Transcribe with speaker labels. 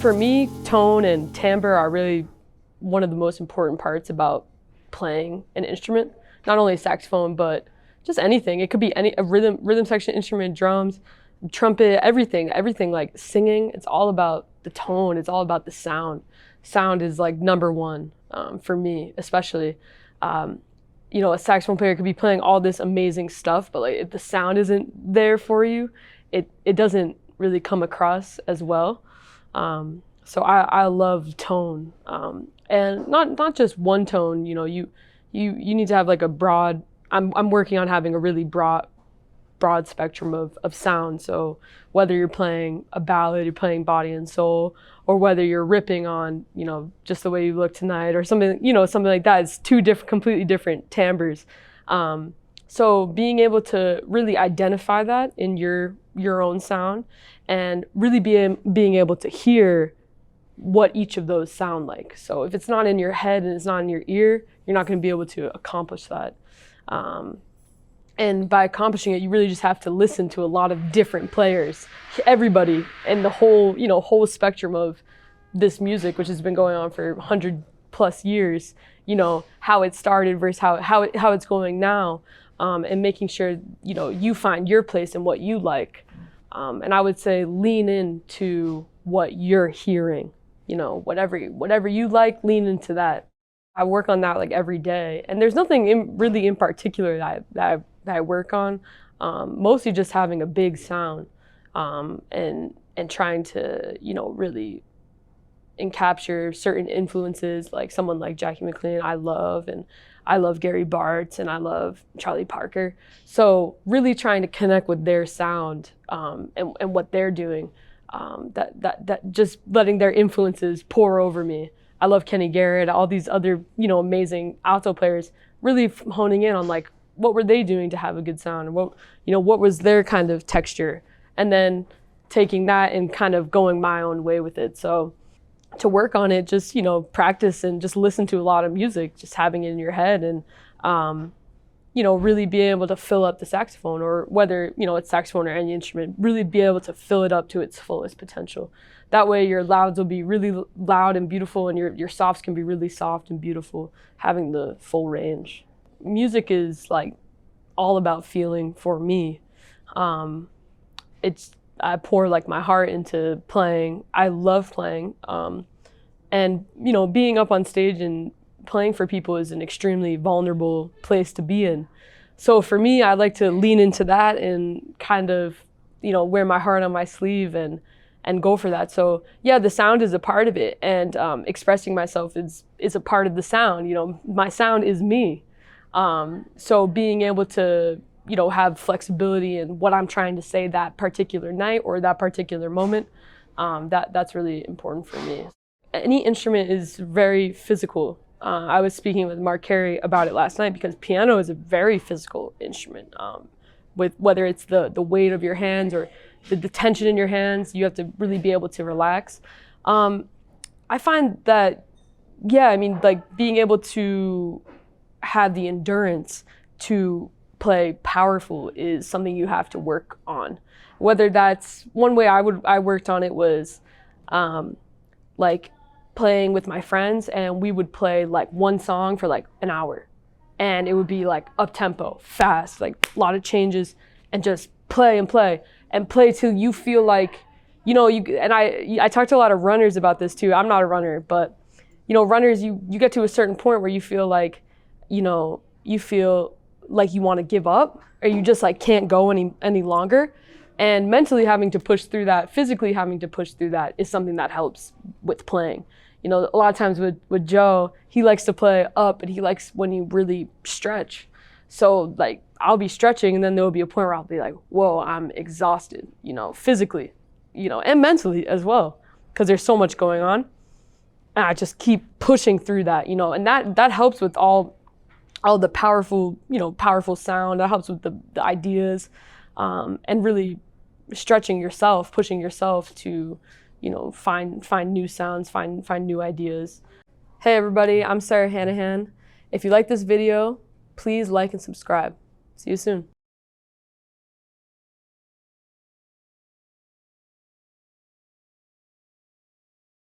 Speaker 1: For me, tone and timbre are really one of the most important parts about playing an instrument. Not only a saxophone, but just anything. It could be a rhythm section instrument, drums, trumpet, everything like singing. It's all about the tone. It's all about the sound. Sound is like number one for me, especially. You know, a saxophone player could be playing all this amazing stuff, but like if the sound isn't there for you, it doesn't really come across as well. So I love tone, and not just one tone. You know, you need to have like a broad. I'm working on having a really broad spectrum of sound. So whether you're playing a ballad, you're playing body and soul, or whether you're ripping on, you know, Just the Way You Look Tonight or something, you know, something like that. It's two completely different timbres. So being able to really identify that in your own sound and really being able to hear what each of those sound like. So if it's not in your head and it's not in your ear, you're not going to be able to accomplish that. And by accomplishing it, you really just have to listen to a lot of different players, everybody, and the whole spectrum of this music, which has been going on for 100+ years. You know, how it started versus how it's going now, and making sure, you know, you find your place and what you like. And I would say lean into what you're hearing. You know, whatever you like, lean into that. I work on that like every day, and there's nothing really in particular that I work on. Mostly just having a big sound, and trying to, you know, really capture certain influences, like someone like Jackie McLean I love Gary Bartz, and I love Charlie Parker. So really trying to connect with their sound, and what they're doing, that just letting their influences pour over me. I love Kenny Garrett, all these other, you know, amazing alto players, really honing in on like, what were they doing to have a good sound? And what was their kind of texture? And then taking that and kind of going my own way with it. So to work on it, just, you know, practice and just listen to a lot of music, just having it in your head, and, you know, really be able to fill up the saxophone, or whether, you know, it's saxophone or any instrument, really be able to fill it up to its fullest potential. That way your louds will be really loud and beautiful, and your softs can be really soft and beautiful, having the full range. Music is like all about feeling for me. I pour like my heart into playing. I love playing. And, you know, being up on stage and playing for people is an extremely vulnerable place to be in. So for me, I like to lean into that and kind of, you know, wear my heart on my sleeve and go for that. So yeah, the sound is a part of it, and expressing myself is a part of the sound. You know, my sound is me. So being able to, you know, have flexibility in what I'm trying to say that particular night or that particular moment, that's really important for me. Any instrument is very physical. I was speaking with Mark Carey about it last night, because piano is a very physical instrument. With whether it's the weight of your hands or the tension in your hands, you have to really be able to relax. I find that, yeah, I mean, like being able to have the endurance to play powerful is something you have to work on. Whether that's one way I worked on it was like playing with my friends, and we would play like one song for like an hour, and it would be like up tempo, fast, like a lot of changes, and just play till you feel like, you know, I talked to a lot of runners about this too. I'm not a runner, but you know, runners, you get to a certain point where you feel like, you know, you feel like you want to give up, or you just like can't go any longer. And mentally having to push through that, physically having to push through that is something that helps with playing. You know, a lot of times with Joe, he likes to play up, and he likes when you really stretch. So like I'll be stretching, and then there'll be a point where I'll be like, whoa, I'm exhausted, you know, physically, you know, and mentally as well, because there's so much going on. And I just keep pushing through that, you know, and that helps with all the powerful, you know, powerful sound. That helps with the ideas, and really stretching yourself, pushing yourself to, you know, find new sounds, find new ideas. Hey everybody, I'm Hanahan. If you like this video, please like and subscribe. See you soon.